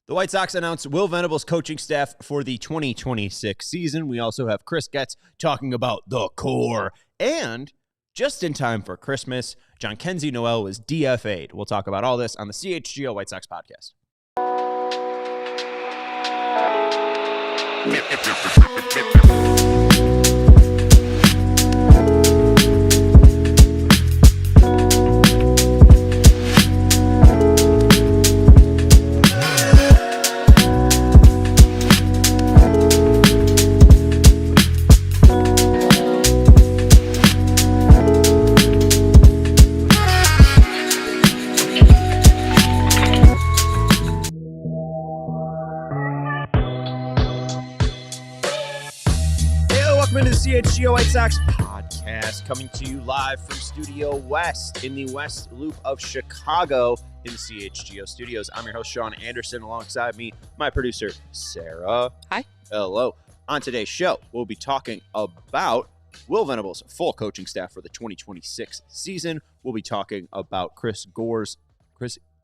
The White Sox announced Will Venable's coaching staff for the 2026 season. We also have Chris Getz talking about the core. And just in time for Christmas, Jhonkensy Noel was DFA'd. We'll talk about all this on the CHGO White Sox podcast. CHGO White Sox podcast coming to you live from Studio West in the West Loop of Chicago in the CHGO studios. I'm your host, Sean Anderson. Alongside me, my producer, Sarah. Hi. Hello. On today's show, we'll be talking about Will Venable's full coaching staff for the 2026 season. We'll be talking about Chris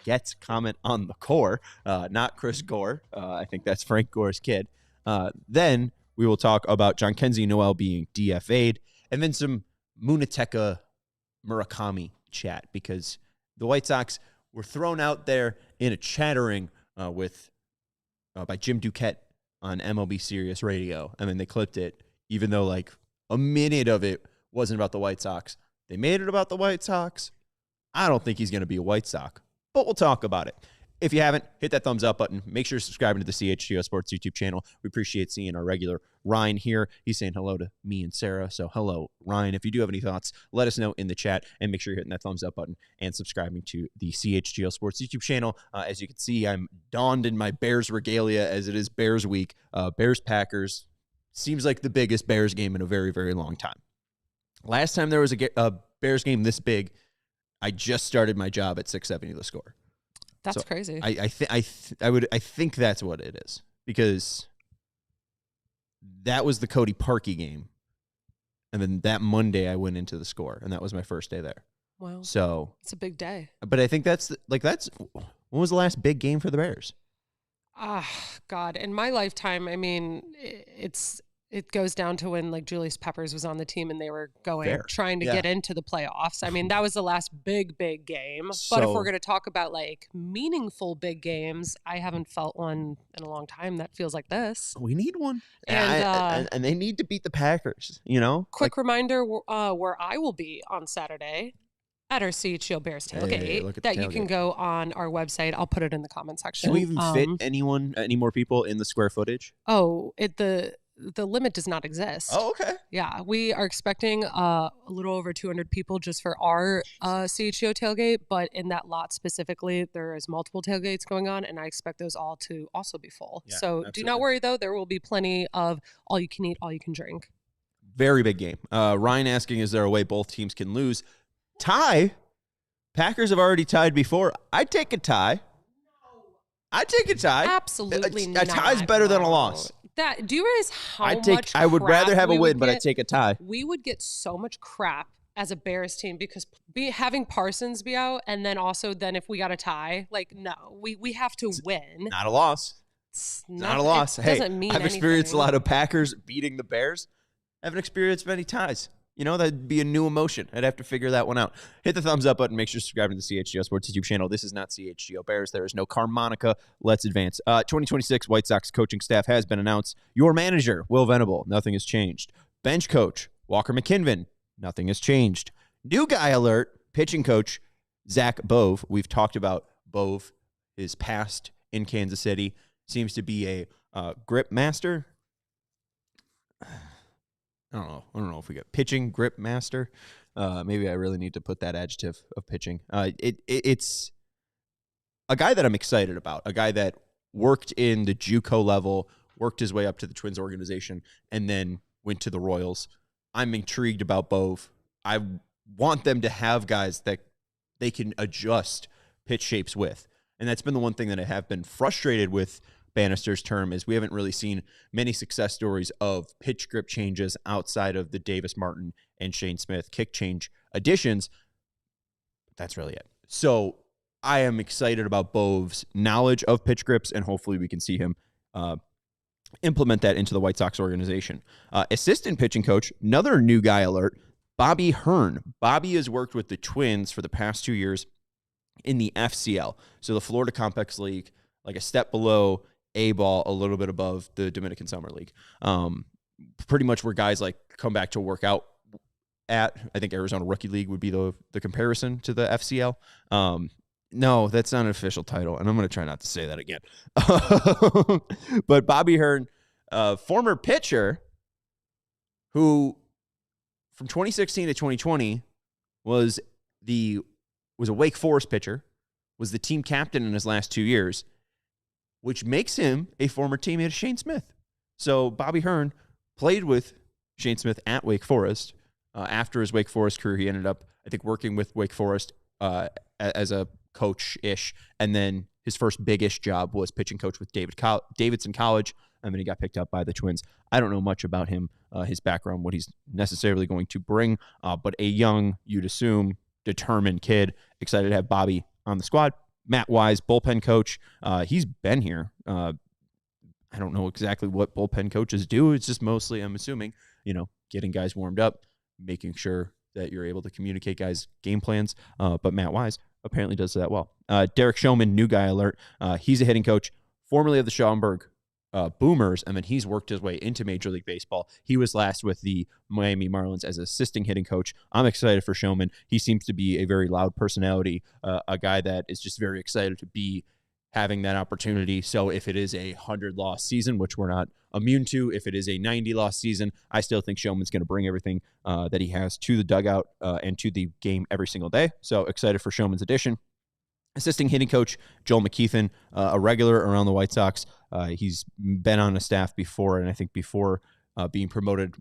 Getz comment on the core, not Chris Gore. I think that's Frank Gore's kid. Then we will talk about Jhonkensy Noel being DFA'd, and then some Munetaka Murakami chat, because the White Sox were thrown out there in a chattering by Jim Duquette on MLB Sirius Radio, and then they clipped it, even though like a minute of it wasn't about the White Sox. They made it about the White Sox. I don't think he's going to be a White Sox, but we'll talk about it. If you haven't, hit that thumbs up button. Make sure you're subscribing to the CHGO Sports YouTube channel. We appreciate seeing our regular Ryan here. He's saying hello to me and Sarah. So hello, Ryan. If you do have any thoughts, let us know in the chat, and make sure you're hitting that thumbs up button and subscribing to the CHGO Sports YouTube channel. As you can see, I'm donned in my Bears regalia as it is Bears week. Bears-Packers seems like the biggest Bears game in a very, very long time. Last time there was a Bears game this big, I just started my job at 670 The Score. That's so crazy. I think that's what it is, because that was the Cody Parkey game, and then that Monday I went into The Score, and that was my first day there. Wow. So it's a big day. But I think that's when was the last big game for the Bears? God, in my lifetime, I mean, it goes down to when like Julius Peppers was on the team and they were trying to get into the playoffs. I mean, that was the last big game. But if we're going to talk about like meaningful big games, I haven't felt one in a long time that feels like this. We need one. And they need to beat the Packers, you know? Quick reminder where I will be on Saturday at our CHGO Bears tailgate that you can go on our website. I'll put it in the comment section. Can we even fit any more people in the square footage? Oh, the limit does not exist. Oh, okay. Yeah, we are expecting a little over 200 people just for our CHGO tailgate, but in that lot specifically, there is multiple tailgates going on, and I expect those all to also be full. Yeah, so absolutely. Do not worry, though. There will be plenty of all you can eat, all you can drink. Very big game. Ryan asking, is there a way both teams can lose? Tie? Packers have already tied before. I'd take a tie. Absolutely not. A tie's better than a loss. Do you realize how much I would rather have a win, but I'd take a tie. We would get so much crap as a Bears team because having Parsons be out, and then also if we got a tie, like, no, we have to win. Not a loss. It's not a loss. Hey, I've experienced a lot of Packers beating the Bears. I haven't experienced many ties. You know, that'd be a new emotion. I'd have to figure that one out. Hit the thumbs up button. Make sure to subscribe to the CHGO Sports YouTube channel. This is not CHGO Bears. There is no Carmonica. Let's advance. 2026 White Sox coaching staff has been announced. Your manager, Will Venable. Nothing has changed. Bench coach, Walker McKinven. Nothing has changed. New guy alert. Pitching coach, Zach Bove. We've talked about Bove, his past in Kansas City. Seems to be a grip master. I don't know if we got pitching grip master. Maybe I really need to put that adjective of pitching. It's a guy that I'm excited about, a guy that worked in the JUCO level, worked his way up to the Twins organization, and then went to the Royals. I'm intrigued about Bove. I want them to have guys that they can adjust pitch shapes with. And that's been the one thing that I have been frustrated with Bannister's term, is we haven't really seen many success stories of pitch grip changes outside of the Davis Martin and Shane Smith kick change additions. That's really it. So I am excited about Bove's knowledge of pitch grips, and hopefully we can see him implement that into the White Sox organization. Assistant pitching coach, another new guy alert, Bobby Hearn. Bobby has worked with the Twins for the past 2 years in the FCL, so the Florida Complex League, like a step below A-ball, a little bit above the Dominican Summer League. Pretty much where guys like come back to work out at. I think Arizona Rookie League would be the comparison to the FCL. No, that's not an official title, and I'm going to try not to say that again. But Bobby Hearn, former pitcher who from 2016 to 2020 was a Wake Forest pitcher, was the team captain in his last 2 years, which makes him a former teammate of Shane Smith. So Bobby Hearn played with Shane Smith at Wake Forest. After his Wake Forest career, he ended up, I think, working with Wake Forest as a coach-ish, and then his first big-ish job was pitching coach with Davidson College, and then he got picked up by the Twins. I don't know much about him, his background, what he's necessarily going to bring, but a young, you'd assume, determined kid. Excited to have Bobby on the squad. Matt Wise, bullpen coach. He's been here. I don't know exactly what bullpen coaches do. It's just mostly, I'm assuming, getting guys warmed up, making sure that you're able to communicate guys' game plans. But Matt Wise apparently does that well. Derek Shoman, new guy alert. He's a hitting coach, formerly of the Schaumburg Boomers, and then he's worked his way into Major League Baseball. He was last with the Miami Marlins as assisting hitting coach. I'm excited for Shoman. He seems to be a very loud personality, a guy that is just very excited to be having that opportunity. So if it is a 100-loss season, which we're not immune to, if it is a 90-loss season, I still think Shoman's going to bring everything that he has to the dugout and to the game every single day. So excited for Shoman's addition. Assisting hitting coach, Joel McKeithen, a regular around the White Sox. He's been on a staff before, and I think before being promoted,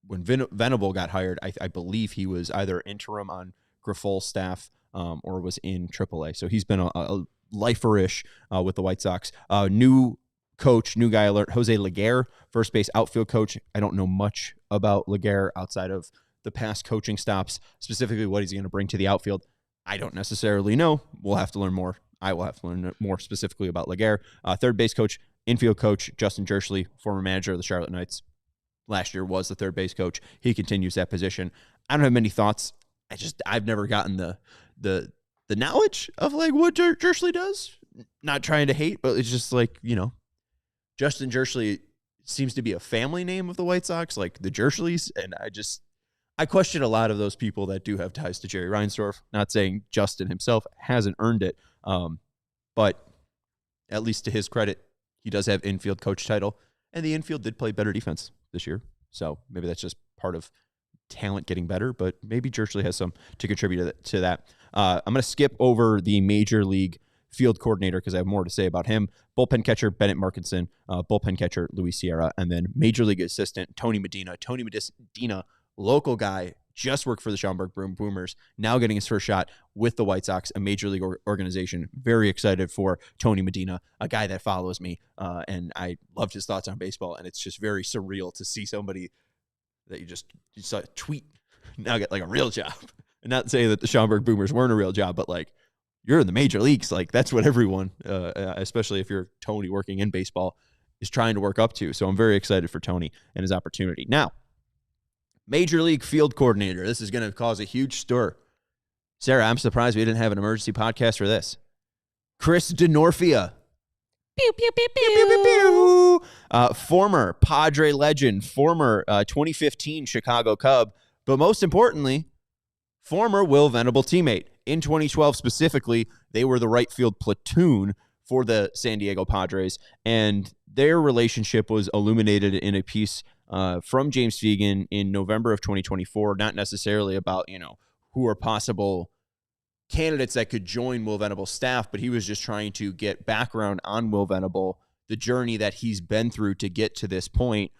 when Venable got hired, I believe he was either interim on Griffol's staff or was in AAA. So he's been a lifer-ish with the White Sox. New coach, new guy alert, Jose Laguerre, first base outfield coach. I don't know much about Laguerre outside of the past coaching stops, specifically what he's going to bring to the outfield. I don't necessarily know. We'll have to learn more. I will have to learn more specifically about Laguerre. Third base coach, infield coach, Justin Jerschley, former manager of the Charlotte Knights. Last year was the third base coach. He continues that position. I don't have many thoughts. I've never gotten the knowledge of like what Jerschley does. Not trying to hate, but it's just like, Justin Jerschley seems to be a family name of the White Sox, like the Jerschleys, and I question a lot of those people that do have ties to Jerry Reinsdorf. Not saying Justin himself hasn't earned it, but at least to his credit, he does have infield coach title, and the infield did play better defense this year. So maybe that's just part of talent getting better, but maybe Jerschley has some to contribute to that. I'm going to skip over the Major League field coordinator because I have more to say about him. Bullpen catcher, Bennett Markinson. Bullpen catcher, Luis Sierra. And then Major League assistant, Tony Medina. Tony Medina, local guy, just worked for the Schaumburg Boomers, now getting his first shot with the White Sox, a Major League organization. Very excited for Tony Medina, a guy that follows me, and I loved his thoughts on baseball, and it's just very surreal to see somebody that you saw a tweet now get like a real job. And not saying that the Schaumburg Boomers weren't a real job, but like, you're in the major leagues. Like, that's what everyone, especially if you're Tony working in baseball, is trying to work up to. So I'm very excited for Tony and his opportunity. Now, Major League field coordinator. This is going to cause a huge stir. Sarah, I'm surprised we didn't have an emergency podcast for this. Chris DeNorfia. Pew, pew, pew, pew. Pew, pew, pew. Former Padre legend, former 2015 Chicago Cub, but most importantly, former Will Venable teammate. In 2012 specifically, they were the right field platoon for the San Diego Padres, and their relationship was illuminated in a piece from James Fegan in November of 2024, not necessarily about, who are possible candidates that could join Will Venable's staff, but he was just trying to get background on Will Venable, the journey that he's been through to get to this point.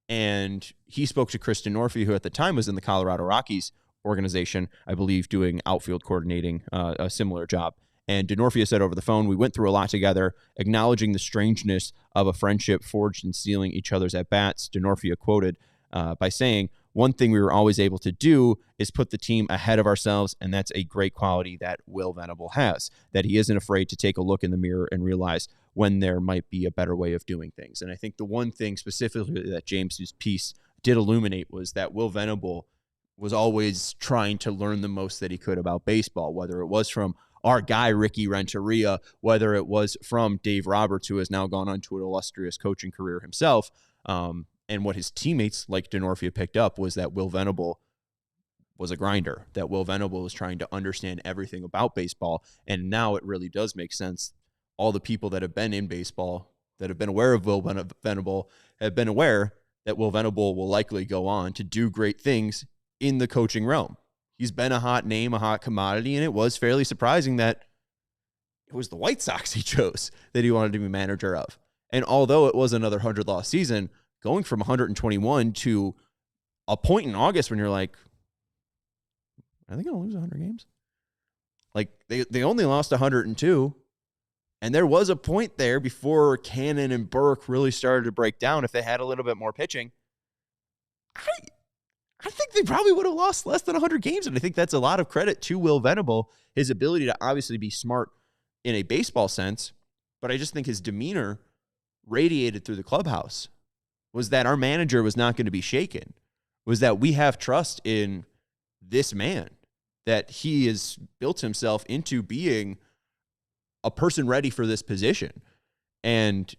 And he spoke to Chris DeNorfia, who at the time was in the Colorado Rockies organization, I believe, doing outfield coordinating, a similar job. And DeNorfia said over the phone, we went through a lot together, acknowledging the strangeness of a friendship forged in stealing each other's at-bats. DeNorfia quoted by saying, one thing we were always able to do is put the team ahead of ourselves, and that's a great quality that Will Venable has, that he isn't afraid to take a look in the mirror and realize when there might be a better way of doing things. And I think the one thing specifically that James's piece did illuminate was that Will Venable was always trying to learn the most that he could about baseball, whether it was from our guy, Ricky Renteria, whether it was from Dave Roberts, who has now gone on to an illustrious coaching career himself. And what his teammates like Denorfia picked up was that Will Venable was a grinder, that Will Venable was trying to understand everything about baseball. And now it really does make sense. All the people that have been in baseball, that have been aware of Will Venable, have been aware that Will Venable will likely go on to do great things in the coaching realm. He's been a hot name, a hot commodity, and it was fairly surprising that it was the White Sox he chose that he wanted to be manager of. And although it was another 100-loss season, going from 121 to a point in August when you're like, are they going to lose 100 games? Like, they only lost 102, and there was a point there before Cannon and Burke really started to break down. If they had a little bit more pitching, I think they probably would have lost less than 100 games, and I think that's a lot of credit to Will Venable, his ability to obviously be smart in a baseball sense, but I just think his demeanor radiated through the clubhouse was that our manager was not going to be shaken, was that we have trust in this man, that he has built himself into being a person ready for this position. And,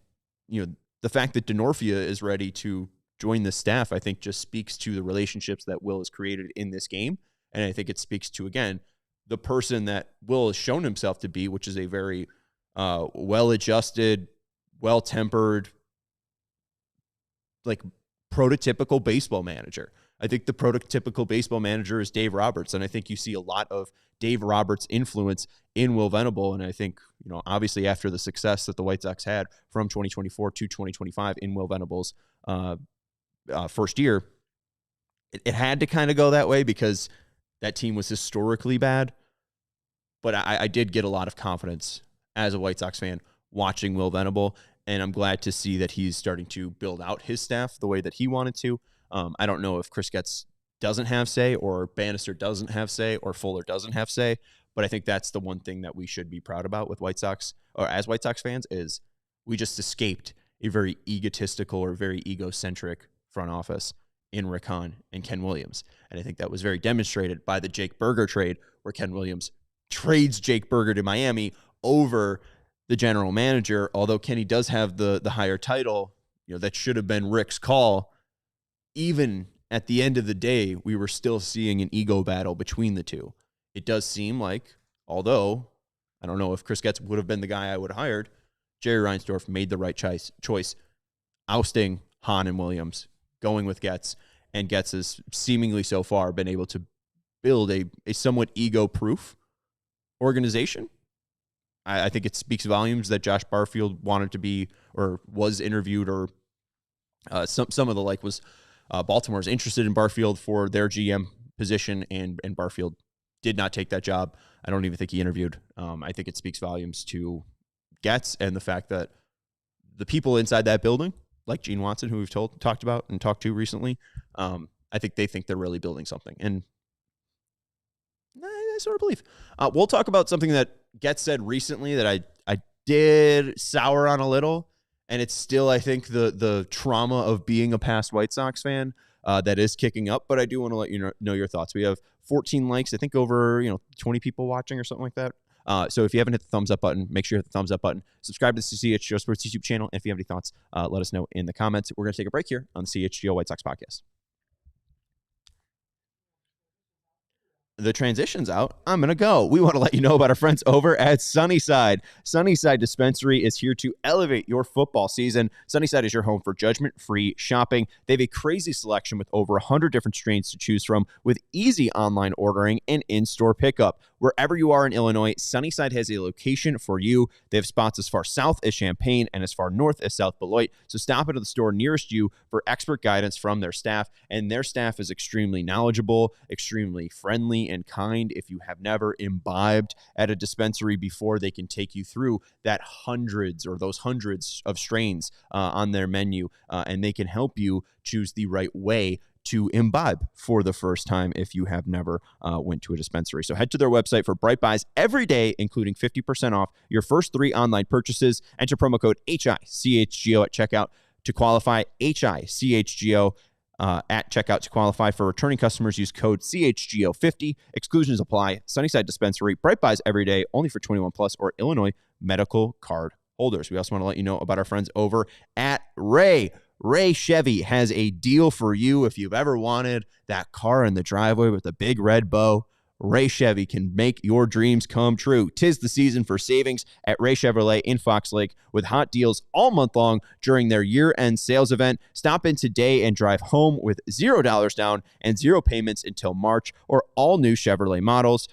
you know, the fact that Denorfia is ready to join the staff, I think just speaks to the relationships that Will has created in this game. And I think it speaks to, again, the person that Will has shown himself to be, which is a very well-adjusted, well-tempered, like prototypical baseball manager. I think the prototypical baseball manager is Dave Roberts, and I think you see a lot of Dave Roberts' influence in Will Venable. And I think, you know, obviously after the success that the White Sox had from 2024 to 2025 in Will Venable's first year, it had to kind of go that way because that team was historically bad. But I did get a lot of confidence as a White Sox fan watching Will Venable, and I'm glad to see that he's starting to build out his staff the way that he wanted to. I don't know if Chris Getz doesn't have say, or Bannister doesn't have say, or Fuller doesn't have say, but I think that's the one thing that we should be proud about with White Sox, or as White Sox fans, is we just escaped a very egotistical or very egocentric front office in Rick Hahn and Ken Williams. And I think that was very demonstrated by the Jake Burger trade, where Ken Williams trades Jake Burger to Miami over the general manager. Although Kenny does have the higher title, you know, that should have been Rick's call. Even at the end of the day, we were still seeing an ego battle between the two. It does seem like, although I don't know if Chris Getz would have been the guy I would have hired, Jerry Reinsdorf made the right choice, ousting Hahn and Williams, going with Getz, and Getz has seemingly so far been able to build a somewhat ego-proof organization. I think it speaks volumes that Josh Barfield wanted to be, or was interviewed, or some of the like was Baltimore's interested in Barfield for their GM position, and Barfield did not take that job. I don't even think he interviewed. I think it speaks volumes to Getz and the fact that the people inside that building, like Gene Watson, who we've talked about and talked to recently, I think they think they're really building something. And I sort of believe. We'll talk about something that Getz said recently that I did sour on a little, and it's still, I think, the trauma of being a past White Sox fan that is kicking up. But I do want to let you know your thoughts. We have 14 likes, I think over 20 people watching or something like that. So if you haven't hit the thumbs up button, make sure you hit the thumbs up button. Subscribe to the CHGO Sports YouTube channel. And if you have any thoughts, let us know in the comments. We're going to take a break here on the CHGO White Sox podcast. The transition's out. I'm going to go. We want to let you know about our friends over at Sunnyside. Sunnyside Dispensary is here to elevate your football season. Sunnyside is your home for judgment-free shopping. They have a crazy selection with over 100 different strains to choose from, with easy online ordering and in-store pickup. Wherever you are in Illinois, Sunnyside has a location for you. They have spots as far south as Champaign and as far north as South Beloit. So stop into the store nearest you for expert guidance from their staff. And their staff is extremely knowledgeable, extremely friendly and kind. If you have never imbibed at a dispensary before, they can take you through those hundreds of strains on their menu, and they can help you choose the right way to imbibe for the first time if you have never went to a dispensary. So head to their website for Bright Buys every day, including 50% off your first 3 online purchases. Enter promo code HICHGO at checkout to qualify. HICHGO at checkout to qualify. For returning customers, use code CHGO50. Exclusions apply. Sunnyside Dispensary, Bright Buys every day, only for 21 plus or Illinois medical card holders. We also want to let you know about our friends over at Ray. Ray Chevy has a deal for you if you've ever wanted that car in the driveway with a big red bow. Ray Chevy can make your dreams come true. 'Tis the season for savings at Ray Chevrolet in Fox Lake with hot deals all month long during their year-end sales event. Stop in today and drive home with $0 down and 0 payments until March, or all new Chevrolet models.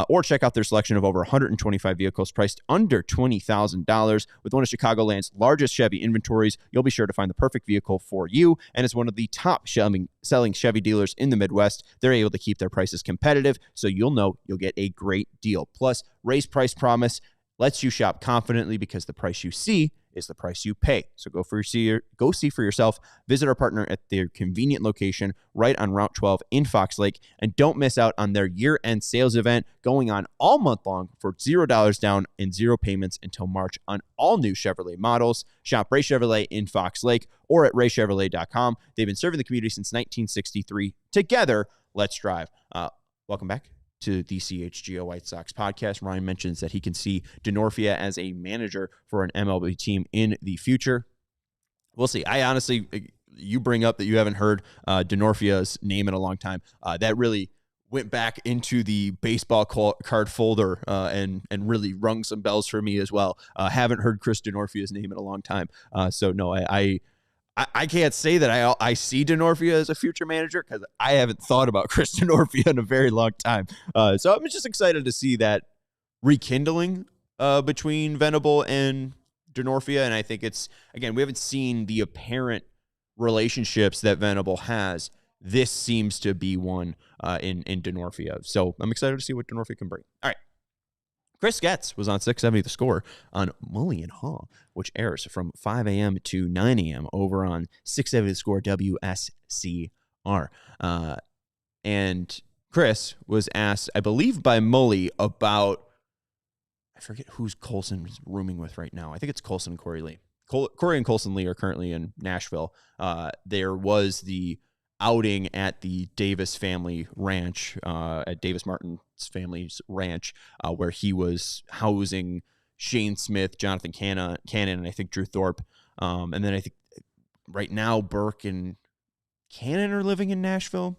Or check out their selection of over 125 vehicles priced under $20,000. With one of Chicagoland's largest Chevy inventories, you'll be sure to find the perfect vehicle for you. And as one of the top selling Chevy dealers in the Midwest, they're able to keep their prices competitive, so you'll know you'll get a great deal. Plus, Ray's price promise lets you shop confidently because the price you see is the price you pay. So go see for yourself. Visit our partner at their convenient location right on Route 12 in Fox Lake. And don't miss out on their year-end sales event going on all month long for $0 down and 0 payments until March on all new Chevrolet models. Shop Ray Chevrolet in Fox Lake or at raychevrolet.com. They've been serving the community since 1963. Together, let's drive. Welcome back to the CHGO White Sox podcast. Ryan mentions that he can see Denorfia as a manager for an MLB team in the future. We'll see. I honestly, you bring up that you haven't heard Denorfia's name in a long time. That really went back into the baseball card folder and really rung some bells for me as well. Haven't heard Chris Denorfia's name in a long time. So no, I can't say that I see Denorfia as a future manager because I haven't thought about Chris Denorfia in a very long time. So I'm just excited to see that rekindling between Venable and Denorfia. And I think it's, again, we haven't seen the apparent relationships that Venable has. This seems to be one in Denorfia. So I'm excited to see what Denorfia can bring. All right. Chris Getz was on 670 The Score on Mully and Haw, which airs from 5 a.m. to 9 a.m. over on 670 The Score WSCR. And Chris was asked, I believe by Mully, about, I forget who's Colson is rooming with right now. I think it's Colson and Corey Lee. Corey and Colson Lee are currently in Nashville. There was the outing at the Davis family ranch, at Davis Martin's family's ranch, where he was housing Shane Smith, Jonathan Cannon, and I think Drew Thorpe. And then I think right now Burke and Cannon are living in Nashville.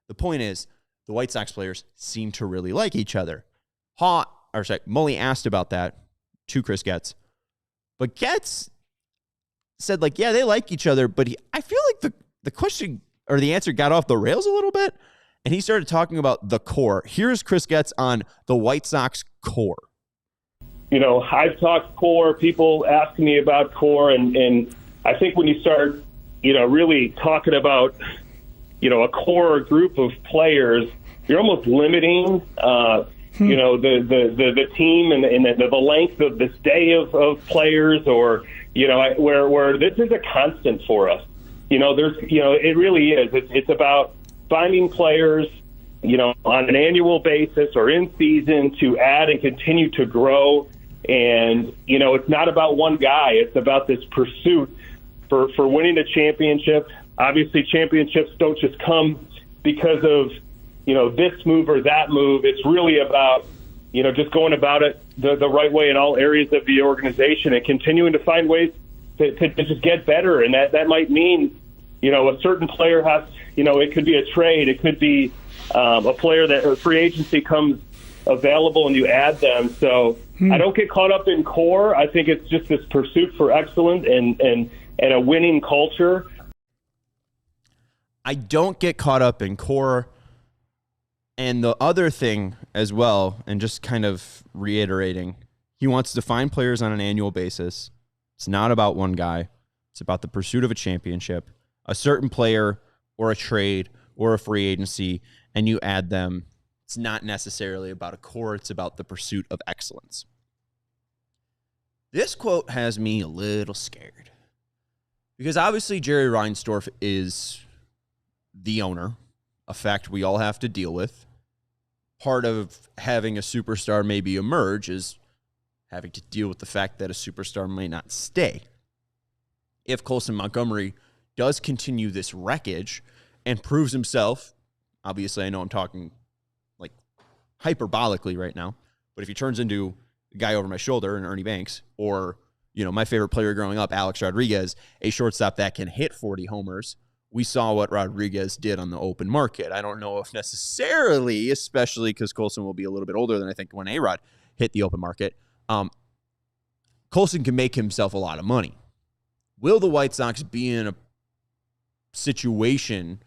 The point is, the White Sox players seem to really like each other. Mully asked about that to Chris Getz, but Getz said, like, yeah, they like each other, but I feel like the question or the answer got off the rails a little bit, and he started talking about the core. Here's Chris Getz on the White Sox core. You know, I've talked core. People ask me about core, and I think when you start, you know, really talking about, you know, a core group of players, you're almost limiting, you know, the team and the length of this day of players, or, you know, where this is a constant for us. You know, it really is. It's about finding players, you know, on an annual basis or in season to add and continue to grow. And, you know, it's not about one guy. It's about this pursuit for winning a championship. Obviously, championships don't just come because of, you know, this move or that move. It's really about, you know, just going about it the right way in all areas of the organization and continuing to find ways to just get better. And that might mean, you know, a certain player has, you know, it could be a trade. It could be a player that a free agency comes available and you add them. So I don't get caught up in core. I think it's just this pursuit for excellence and a winning culture. I don't get caught up in core. And the other thing as well, and just kind of reiterating, he wants to find players on an annual basis. It's not about one guy. It's about the pursuit of a championship, a certain player or a trade or a free agency, and you add them. It's not necessarily about a core. It's about the pursuit of excellence. This quote has me a little scared because obviously Jerry Reinsdorf is the owner, a fact we all have to deal with. Part of having a superstar maybe emerge is having to deal with the fact that a superstar may not stay. If Colson Montgomery does continue this wreckage and proves himself, obviously I know I'm talking like hyperbolically right now, but if he turns into the guy over my shoulder and Ernie Banks, or, you know, my favorite player growing up, Alex Rodriguez, a shortstop that can hit 40 homers, we saw what Rodriguez did on the open market. I don't know if necessarily, especially because Colson will be a little bit older than I think when A-Rod hit the open market, Colson can make himself a lot of money. Will the White Sox be in a situation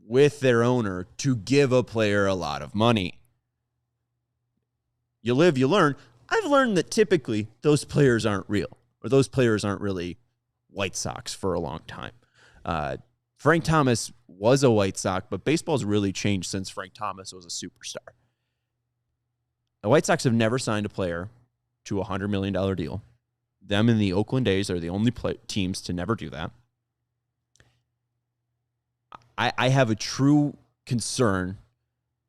with their owner to give a player a lot of money? You live, you learn. I've learned that typically those players aren't real, or those players aren't really White Sox for a long time. Frank Thomas was a White Sox, but baseball's really changed since Frank Thomas was a superstar. The White Sox have never signed a player to a $100 million deal. Them and the Oakland A's are the only teams to never do that. I have a true concern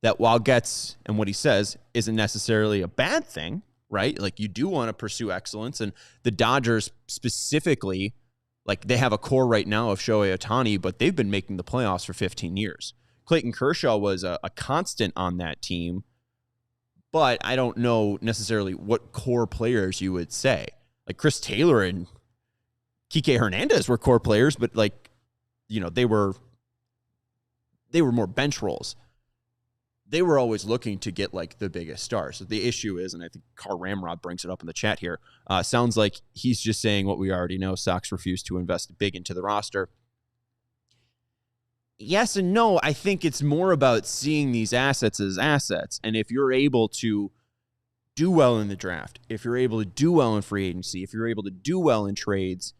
that while Getz and what he says isn't necessarily a bad thing, right? Like, you do want to pursue excellence, and the Dodgers specifically, like, they have a core right now of Shohei Ohtani, but they've been making the playoffs for 15 years. Clayton Kershaw was a constant on that team, but I don't know necessarily what core players you would say. Like, Chris Taylor and Kike Hernandez were core players, but, like, you know, they were more bench roles. They were always looking to get, like, the biggest stars. So the issue is, and I think Carl Ramrod brings it up in the chat here, sounds like he's just saying what we already know. Sox refuse to invest big into the roster. Yes and no. I think it's more about seeing these assets as assets. And if you're able to do well in the draft, if you're able to do well in free agency, if you're able to do well in trades,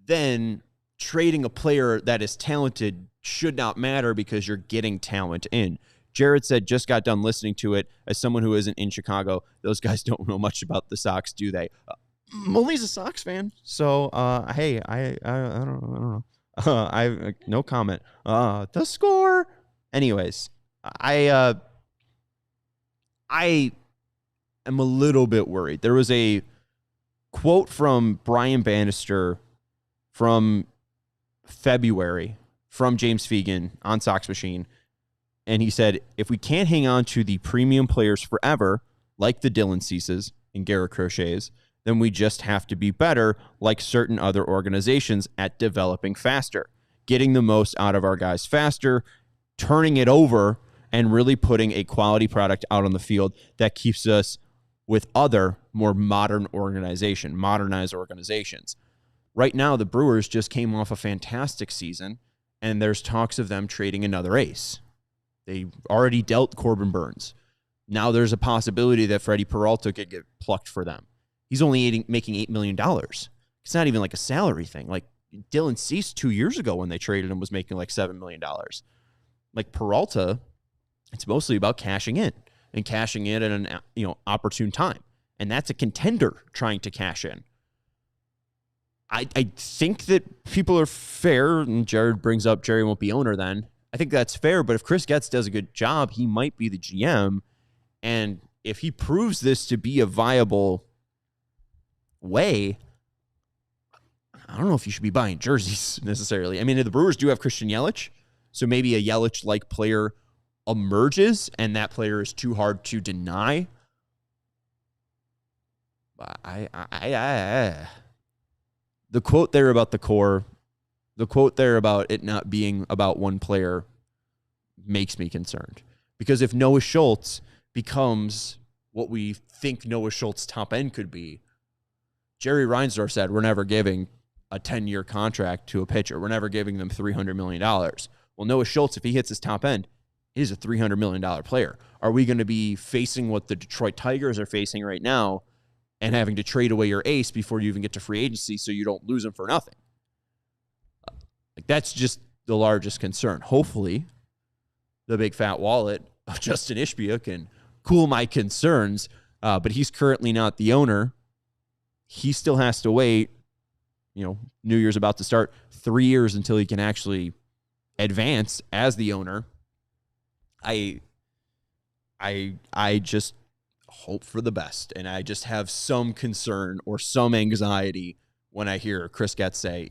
then trading a player that is talented should not matter because you're getting talent in. Jared said, just got done listening to it. As someone who isn't in Chicago, those guys don't know much about the Sox, do they? Molly's a Sox fan, so hey, I don't know. I no comment. The score. Anyways, I am a little bit worried. There was a quote from Brian Bannister from February from James Fegan on Sox Machine. And he said, if we can't hang on to the premium players forever, like the Dylan Ceases and Garrett Crochets, then we just have to be better, like certain other organizations, at developing faster, getting the most out of our guys faster, turning it over, and really putting a quality product out on the field that keeps us with other more modernized organizations. Right now, the Brewers just came off a fantastic season, and there's talks of them trading another ace. They already dealt Corbin Burns. Now there's a possibility that Freddie Peralta could get plucked for them. He's only making $8 million. It's not even like a salary thing. Like, Dylan Cease 2 years ago when they traded him was making like $7 million. Like, Peralta, it's mostly about cashing in at an opportune time. And that's a contender trying to cash in. I think that people are fair, and Jared brings up Jerry won't be owner then. I think that's fair, but if Chris Getz does a good job, he might be the GM. And if he proves this to be a viable way, I don't know if you should be buying jerseys necessarily. I mean, the Brewers do have Christian Yelich, so maybe a Yelich-like player emerges, and that player is too hard to deny. The quote there about the core, the quote there about it not being about one player makes me concerned. Because if Noah Schultz becomes what we think Noah Schultz's top end could be, Jerry Reinsdorf said, we're never giving a 10-year contract to a pitcher. We're never giving them $300 million. Well, Noah Schultz, if he hits his top end, is a $300 million player. Are we going to be facing what the Detroit Tigers are facing right now and having to trade away your ace before you even get to free agency so you don't lose him for nothing? Like, that's just the largest concern. Hopefully, the big fat wallet of Justin Ishbia can cool my concerns, but he's currently not the owner. He still has to wait. New Year's about to start, 3 years until he can actually advance as the owner, I just hope for the best, and I just have some concern or some anxiety when I hear Chris Getz say,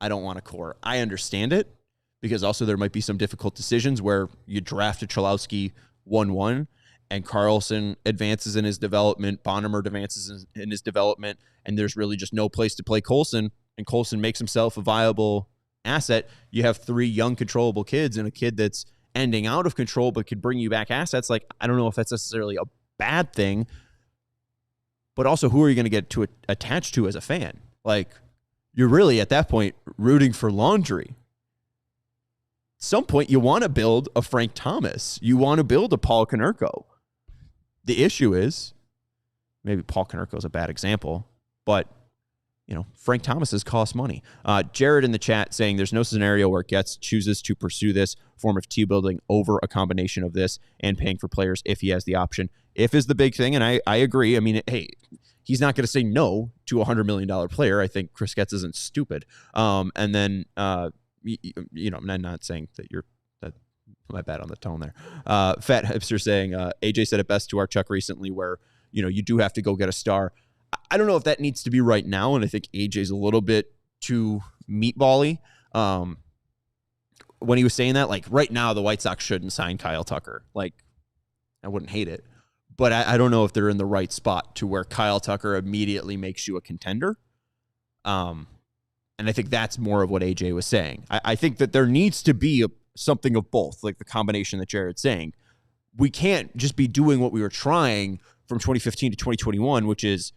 I don't want a core. I understand it, because also there might be some difficult decisions where you draft a Cholowski 1-1 and Carlson advances in his development, Bonnemer advances in his development, and there's really just no place to play Colson, and Colson makes himself a viable asset. You have 3 young, controllable kids and a kid that's ending out of control but could bring you back assets. Like, I don't know if that's necessarily a bad thing, but also who are you going to get to attached to as a fan? Like, you're really at that point rooting for laundry. At some point, you want to build a Frank Thomas. You want to build a Paul Konerko. The issue is, maybe Paul Konerko is a bad example, but Frank Thomas's cost money. Jared in the chat saying there's no scenario where Getz chooses to pursue this form of team building over a combination of this and paying for players if he has the option. If is the big thing, and I agree. I mean, hey, he's not going to say no to a $100 million player. I think Chris Getz isn't stupid. And then, I'm not saying that my bad on the tone there. Fat Hipster saying, AJ said it best to our Chuck recently where, you do have to go get a star. I don't know if that needs to be right now, and I think AJ's a little bit too meatball-y. When he was saying that, like, right now the White Sox shouldn't sign Kyle Tucker. Like, I wouldn't hate it. But I don't know if they're in the right spot to where Kyle Tucker immediately makes you a contender. And I think that's more of what AJ was saying. I think that there needs to be something of both, like the combination that Jared's saying. We can't just be doing what we were trying from 2015 to 2021, which is,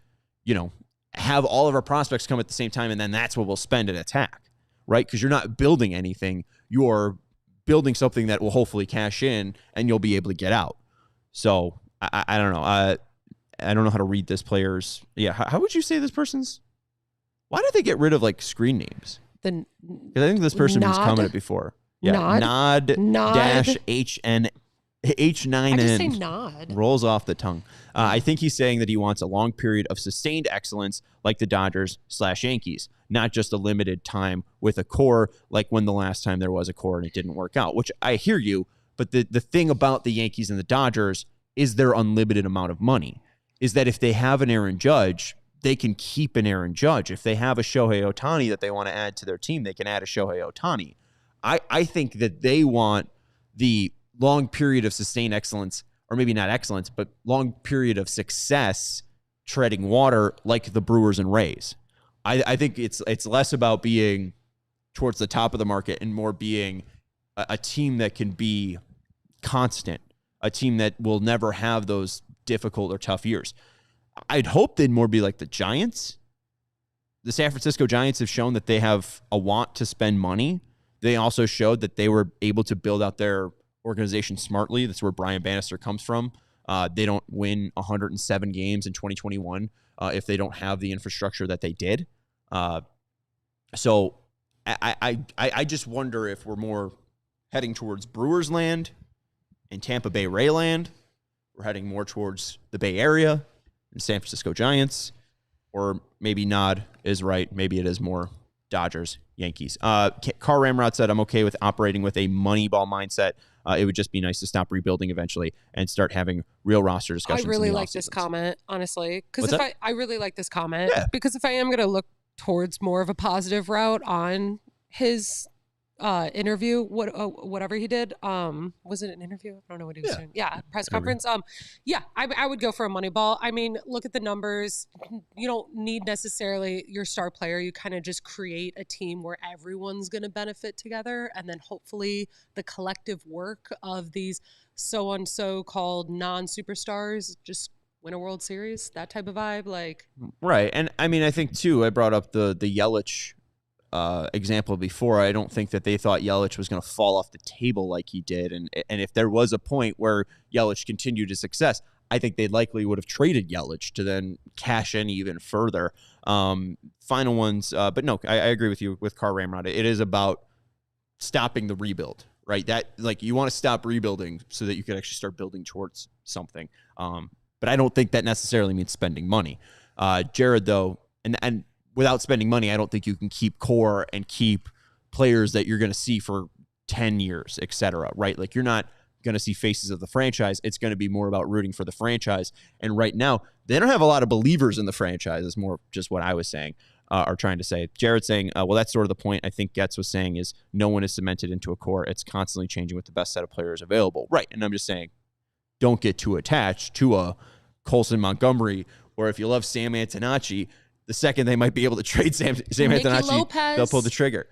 have all of our prospects come at the same time, and then that's what we'll spend and attack, right? Because you're not building anything. You're building something that will hopefully cash in, and you'll be able to get out. So I don't know. I don't know how to read this player's. Yeah, how would you say this person's? Why did they get rid of like screen names? Because I think this person has commented before. Yeah, nod dash HN. H9N. I just say nod. Rolls off the tongue. I think he's saying that he wants a long period of sustained excellence like the Dodgers/Yankees, not just a limited time with a core like when the last time there was a core and it didn't work out, which I hear you. But the thing about the Yankees and the Dodgers is their unlimited amount of money, is that if they have an Aaron Judge, they can keep an Aaron Judge. If they have a Shohei Ohtani that they want to add to their team, they can add a Shohei Ohtani. I think that they want the long period of sustained excellence, or maybe not excellence, but long period of success treading water like the Brewers and Rays. I think it's less about being towards the top of the market and more being a team that can be constant, a team that will never have those difficult or tough years. I'd hope they'd more be like the Giants. The San Francisco Giants have shown that they have a want to spend money. They also showed that they were able to build out their organization smartly. That's where Brian Bannister comes from. They don't win 107 games in 2021 if they don't have the infrastructure that they did. So I just wonder if we're more heading towards Brewers land and Tampa Bay Ray land. We're heading more towards the Bay Area and San Francisco Giants, or maybe Nod is right. Maybe it is more Dodgers, Yankees. Carl Ramrod said, I'm okay with operating with a Moneyball mindset. It would just be nice to stop rebuilding eventually and start having real roster discussions. I really like this comment, honestly. Because I really like this comment. Yeah. Because if I am going to look towards more of a positive route on his interview, whatever he did, was it an interview? I don't know what he was doing. Yeah, press conference. I would go for a Moneyball. I mean, look at the numbers. You don't need necessarily your star player. You kind of just create a team where everyone's going to benefit together, and then hopefully the collective work of these so called non-superstars just win a World Series. That type of vibe, like right. And I mean, I think too, I brought up the Yelich example before. I don't think that they thought Yelich was going to fall off the table like he did. And if there was a point where Yelich continued his success, I think they likely would have traded Yelich to then cash in even further. Final ones. But no, I agree with you with Carl Ramrod. It is about stopping the rebuild, right? That like you want to stop rebuilding so that you can actually start building towards something. But I don't think that necessarily means spending money. Jared, though, and without spending money, I don't think you can keep core and keep players that you're going to see for 10 years, etc., right? Like, you're not going to see faces of the franchise. It's going to be more about rooting for the franchise. And right now, they don't have a lot of believers in the franchise. It's more just what I was saying or trying to say. Jared's saying, well, that's sort of the point I think Getz was saying is no one is cemented into a core. It's constantly changing with the best set of players available. Right. And I'm just saying, don't get too attached to a Colson Montgomery, or if you love Sam Antonacci, the second they might be able to trade Sam Antonacci, they'll pull the trigger.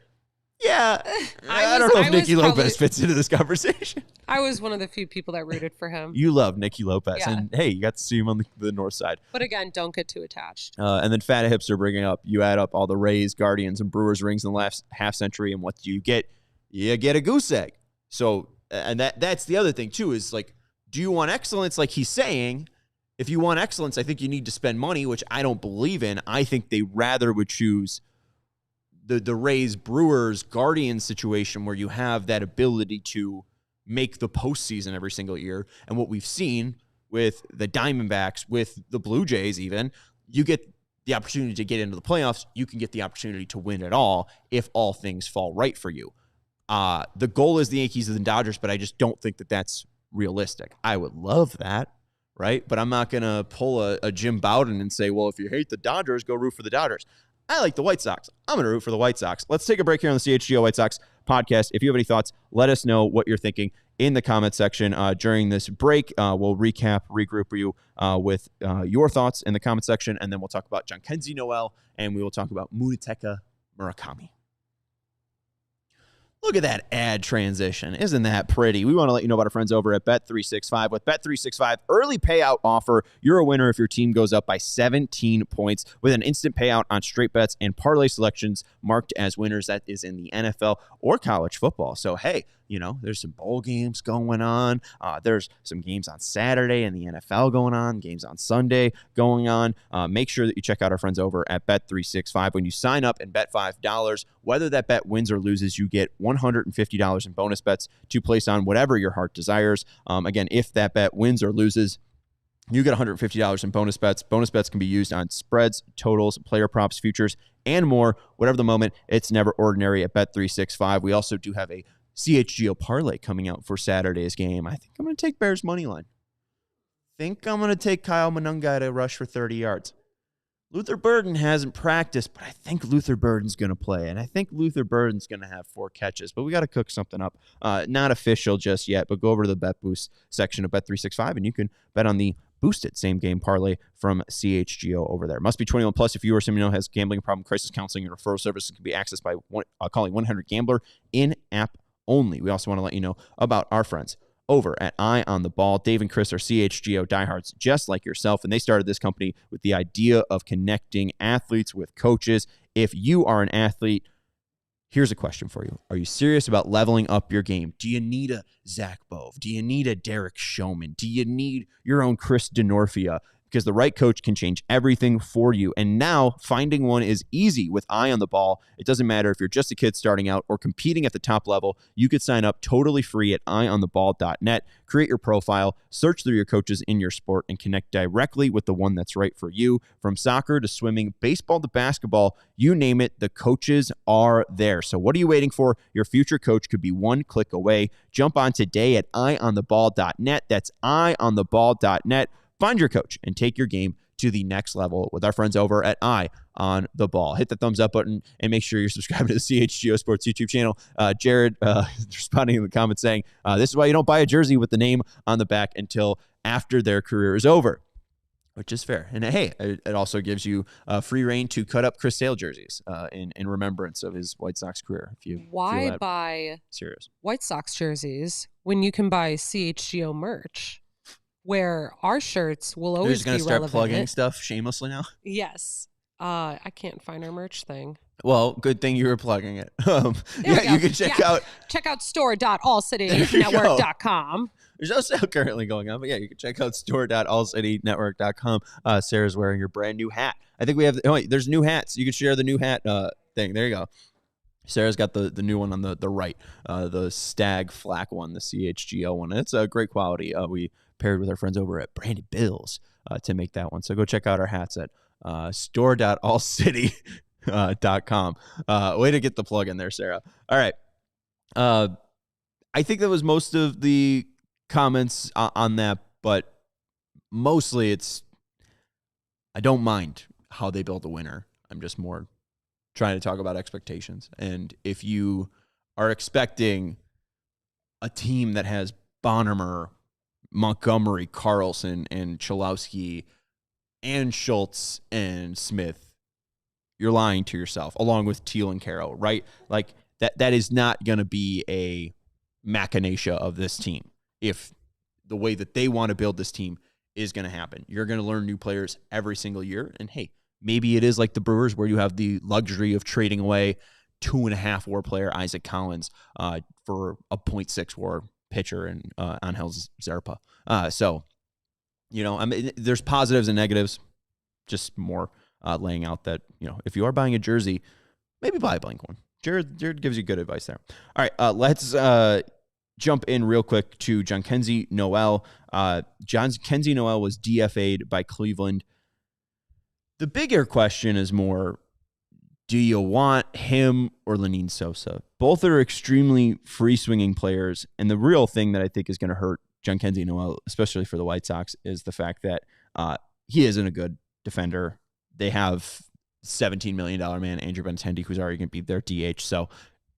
Yeah, I don't know if Nicky Lopez fits into this conversation. I was one of the few people that rooted for him. You love Nicky Lopez, and hey, you got to see him on the north side. But again, don't get too attached. And then Fat Hipster bringing up, you add up all the Rays, Guardians, and Brewers rings in the last half century, and what do you get? You get a goose egg. So, and that's the other thing too, is like, do you want excellence? Like he's saying, if you want excellence, I think you need to spend money, which I don't believe in. I think they rather would choose the Rays, Brewers, Guardians situation where you have that ability to make the postseason every single year. And what we've seen with the Diamondbacks, with the Blue Jays even, you get the opportunity to get into the playoffs. You can get the opportunity to win it all if all things fall right for you. The goal is the Yankees and the Dodgers, but I just don't think that that's realistic. I would love that, right? But I'm not going to pull a Jim Bowden and say, well, if you hate the Dodgers, go root for the Dodgers. I like the White Sox. I'm going to root for the White Sox. Let's take a break here on the CHGO White Sox podcast. If you have any thoughts, let us know what you're thinking in the comment section during this break. We'll regroup you with your thoughts in the comment section, and then we'll talk about Jhonkensy Noel, and we will talk about Munetaka Murakami. Look at that ad transition. Isn't that pretty? We want to let you know about our friends over at Bet365. With Bet365 early payout offer, you're a winner if your team goes up by 17 points with an instant payout on straight bets and parlay selections marked as winners. That is in the NFL or college football. So, hey, you know, there's some bowl games going on. There's some games on Saturday in the NFL going on, games on Sunday going on. Make sure that you check out our friends over at Bet365. When you sign up and bet $5, whether that bet wins or loses, you get $150 in bonus bets to place on whatever your heart desires. Again, if that bet wins or loses, you get $150 in bonus bets. Bonus bets can be used on spreads, totals, player props, futures, and more. Whatever the moment, it's never ordinary at Bet365. We also do have a CHGO parlay coming out for Saturday's game. I think I'm going to take Bears money line. Think I'm going to take Kyle Monungai to rush for 30 yards. Luther Burden hasn't practiced, but I think Luther Burden's going to play, and I think Luther Burden's going to have 4 catches, but we got to cook something up. Not official just yet, but go over to the Bet Boost section of Bet365, and you can bet on the boosted same game parlay from CHGO over there. Must be 21 plus if you or someone you know has gambling problem. Crisis counseling and referral services can be accessed by calling 1-800-GAMBLER in-app only. We also want to let you know about our friends over at Eye on the Ball. Dave and Chris are CHGO diehards just like yourself, and they started this company with the idea of connecting athletes with coaches. If you are an athlete, here's a question for you. Are you serious about leveling up your game? Do you need a Zach Bove? Do you need a Derek Shoman? Do you need your own Chris DeNorfia? Because the right coach can change everything for you. And now finding one is easy with Eye on the Ball. It doesn't matter if you're just a kid starting out or competing at the top level. You could sign up totally free at eyeontheball.net. Create your profile, search through your coaches in your sport, and connect directly with the one that's right for you. From soccer to swimming, baseball to basketball, you name it, the coaches are there. So what are you waiting for? Your future coach could be one click away. Jump on today at eyeontheball.net. That's eyeontheball.net. Find your coach and take your game to the next level with our friends over at Eye on the Ball. Hit the thumbs up button and make sure you're subscribed to the CHGO Sports YouTube channel. Jared responding in the comments saying, this is why you don't buy a jersey with the name on the back until after their career is over, which is fair. And hey, it also gives you free reign to cut up Chris Sale jerseys in remembrance of his White Sox career. Why buy serious White Sox jerseys when you can buy CHGO merch? Where our shirts will always be relevant. They're just going to start plugging stuff shamelessly now? Yes. I can't find our merch thing. Well, good thing you were plugging it. You can check out store.allcitynetwork.com. There's no sale currently going on, but yeah, you can check out store.allcitynetwork.com. Sarah's wearing your brand new hat. I think we have, there's new hats. You can share the new hat thing. There you go. Sarah's got the new one on the right, the Stag Flak one, the CHGO one. It's a great quality. We paired with our friends over at Branded Bills to make that one. So go check out our hats at store.allcity.com. Way to get the plug in there, Sarah. All right. I think that was most of the comments on that, but mostly I don't mind how they built a winner. I'm just more trying to talk about expectations. And if you are expecting a team that has Bonnermer, Montgomery, Carlson, and Cholowski, and Schultz and Smith, you're lying to yourself, along with Teal and Carroll, right? Like that is not going to be a machination of this team. If the way that they want to build this team is going to happen, you're going to learn new players every single year. And hey, maybe it is like the Brewers where you have the luxury of trading away 2.5 WAR player Isaac Collins for a 0.6 WAR pitcher and Angel Zerpa. So, I mean, there's positives and negatives. Just more laying out that, if you are buying a jersey, maybe buy a blank one. Jared gives you good advice there. All right, let's jump in real quick to Jhonkensy Noel. Jhonkensy Noel was DFA'd by Cleveland. The bigger question is more, do you want him or Lenyn Sosa? Both are extremely free-swinging players, and the real thing that I think is going to hurt Jhonkensy Noel, especially for the White Sox, is the fact that he isn't a good defender. They have $17 million man, Andrew Benintendi, who's already going to be their DH. So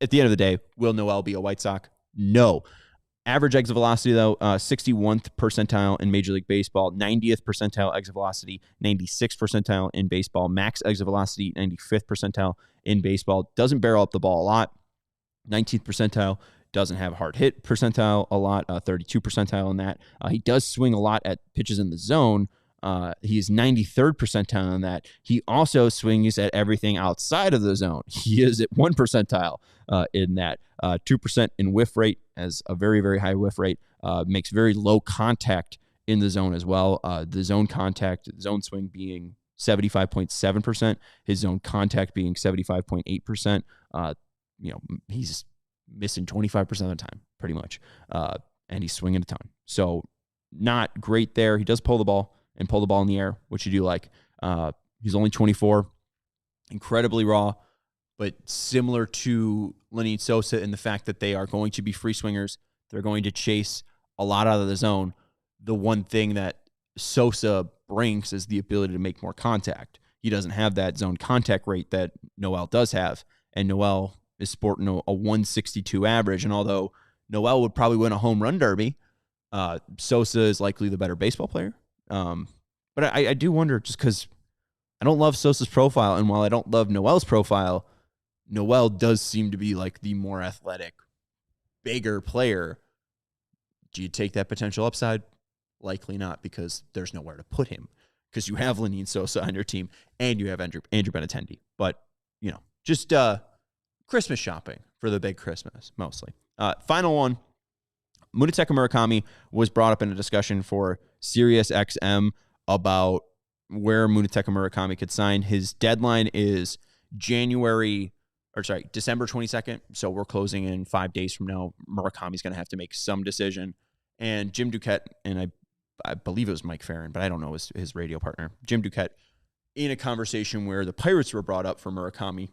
at the end of the day, will Noel be a White Sox? No. Average exit velocity, though, 61th percentile in Major League Baseball, 90th percentile exit velocity, 96th percentile in baseball, max exit velocity, 95th percentile in baseball. Doesn't barrel up the ball a lot, 19th percentile. Doesn't have hard hit percentile a lot, 32 percentile in that. He does swing a lot at pitches in the zone. He's 93rd percentile in that. He also swings at everything outside of the zone. He is at 1 percentile in that. 2% in whiff rate, as a very, very high whiff rate. Makes very low contact in the zone as well. The zone swing being 75.7%, his zone contact being 75.8%. He's missing 25% of the time, pretty much. And he's swinging a ton. So not great there. He does pull the ball in the air, which you do like. He's only 24, incredibly raw, but similar to Lenyn Sosa in the fact that they are going to be free swingers. They're going to chase a lot out of the zone. The one thing that Sosa brings is the ability to make more contact. He doesn't have that zone contact rate that Noel does have, and Noel is sporting a 162 average. And although Noel would probably win a home run derby, Sosa is likely the better baseball player. But I do wonder, just because I don't love Sosa's profile, and while I don't love Noel's profile, Noel does seem to be like the more athletic, bigger player. Do you take that potential upside? Likely not, because there's nowhere to put him, because you have Lenyn Sosa on your team and you have Andrew Benintendi. But, just Christmas shopping for the big Christmas, mostly. Final one. Munetaka Murakami was brought up in a discussion for Sirius XM about where Munetaka Murakami could sign. His deadline is December 22nd. So we're closing in 5 days from now. Murakami's going to have to make some decision. And Jim Duquette, and I believe it was Mike Farron, but I don't know his radio partner, Jim Duquette, in a conversation where the Pirates were brought up for Murakami,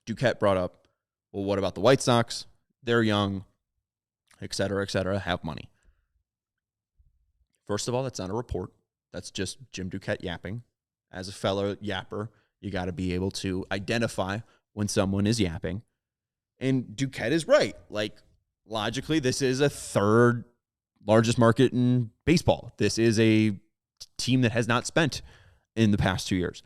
Duquette brought up, well, what about the White Sox? They're young, et cetera, have money. First of all, that's not a report. That's just Jim Duquette yapping. As a fellow yapper, you got to be able to identify when someone is yapping. And Duquette is right. Like, logically, this is a third largest market in baseball. This is a team that has not spent in the past 2 years.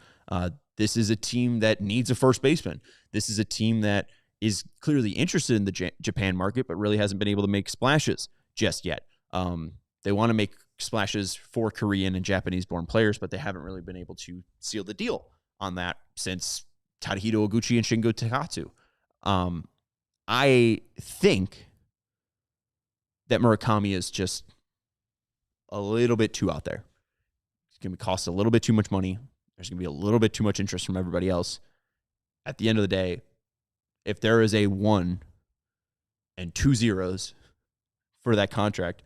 This is a team that needs a first baseman. This is a team that is clearly interested in the Japan market, but really hasn't been able to make splashes just yet. They want to make splashes for Korean and Japanese-born players, but they haven't really been able to seal the deal on that since Tadahito Oguchi and Shingo Takatsu. I think that Murakami is just a little bit too out there. It's going to cost a little bit too much money. There's going to be a little bit too much interest from everybody else. At the end of the day, if there is a 1 and 2 zeros for that contract,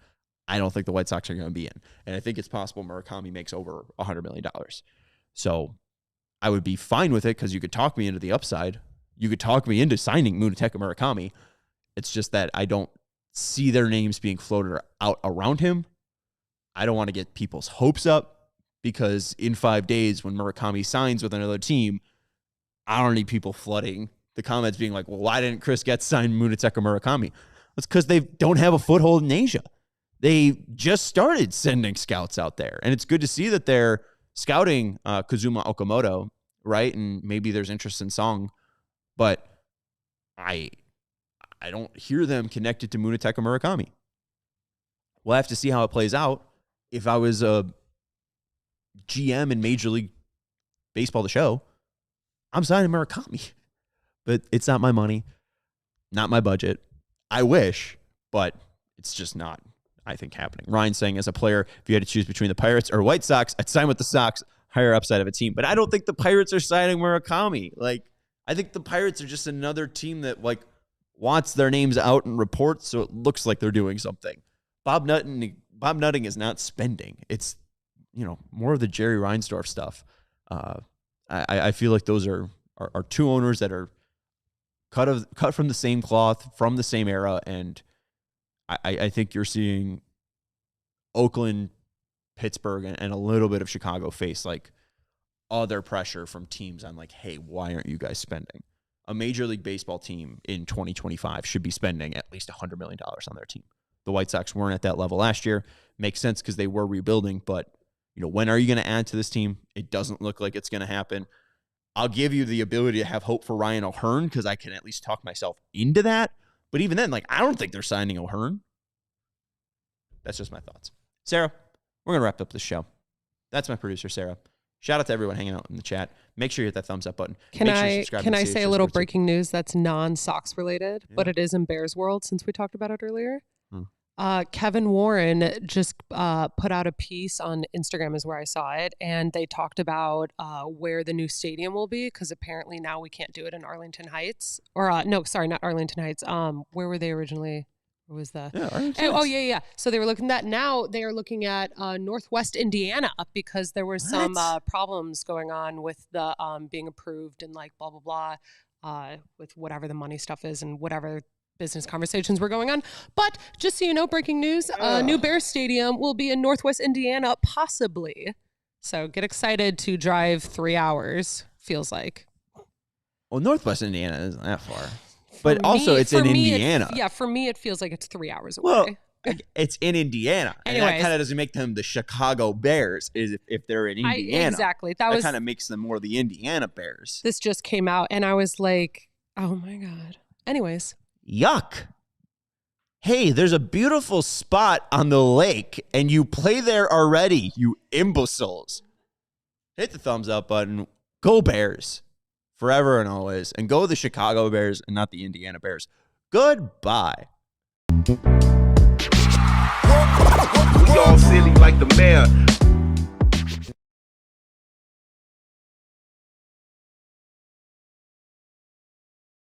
I don't think the White Sox are going to be in. And I think it's possible Murakami makes over $100 million. So I would be fine with it, because you could talk me into the upside. You could talk me into signing Munetaka Murakami. It's just that I don't see their names being floated out around him. I don't want to get people's hopes up because in 5 days when Murakami signs with another team, I don't need people flooding the comments being like, well, why didn't Chris Getz sign Munetaka Murakami? It's because they don't have a foothold in Asia. They just started sending scouts out there. And it's good to see that they're scouting Kazuma Okamoto, right? And maybe there's interest in Song. But I don't hear them connected to Munetaka Murakami. We'll have to see how it plays out. If I was a GM in Major League Baseball, the show, I'm signing Murakami. But it's not my money, not my budget. I wish, but it's just not, I think, happening. Ryan saying, as a player, if you had to choose between the Pirates or White Sox, I'd sign with the Sox, higher upside of a team. But I don't think the Pirates are signing Murakami. Like, I think the Pirates are just another team that, like, wants their names out in reports, so it looks like they're doing something. Bob Nutting is not spending. It's, more of the Jerry Reinsdorf stuff. I feel like those are two owners that are cut from the same cloth, from the same era, and I think you're seeing Oakland, Pittsburgh, and a little bit of Chicago face like other pressure from teams on like, hey, why aren't you guys spending? A Major League Baseball team in 2025 should be spending at least $100 million on their team. The White Sox weren't at that level last year. Makes sense because they were rebuilding, but when are you going to add to this team? It doesn't look like it's going to happen. I'll give you the ability to have hope for Ryan O'Hearn because I can at least talk myself into that. But even then, I don't think they're signing O'Hearn. That's just my thoughts. Sarah, we're going to wrap up the show. That's my producer, Sarah. Shout out to everyone hanging out in the chat. Make sure you hit that thumbs up button. Can I say a little breaking news that's non-Sox related, but it is in Bears world since we talked about it earlier? Kevin Warren just put out a piece on Instagram is where I saw it, and they talked about where the new stadium will be because apparently now we can't do it in Arlington Heights. Or no, sorry, not Arlington Heights. Where were they originally? What was the? Yeah. So they were looking at now they are looking at Northwest Indiana because there were some problems going on with the being approved and like blah blah blah with whatever the money stuff is and whatever business conversations were going on. But just so you know, breaking news, new Bears Stadium will be in Northwest Indiana, possibly. So get excited to drive 3 hours, feels like. Well, Northwest Indiana isn't that far. But also it's in Indiana. For me, it feels like it's 3 hours away. Well, it's in Indiana. Anyways, and that kind of doesn't make them the Chicago Bears is if they're in Indiana. Exactly. That kind of makes them more the Indiana Bears. This just came out, and I was like, oh, my God. Anyways. Yuck. Hey, there's a beautiful spot on the lake, and you play there already, you imbeciles. Hit the thumbs up button. Go Bears. Forever and always. And go the Chicago Bears and not the Indiana Bears. Goodbye. We all silly like the mayor.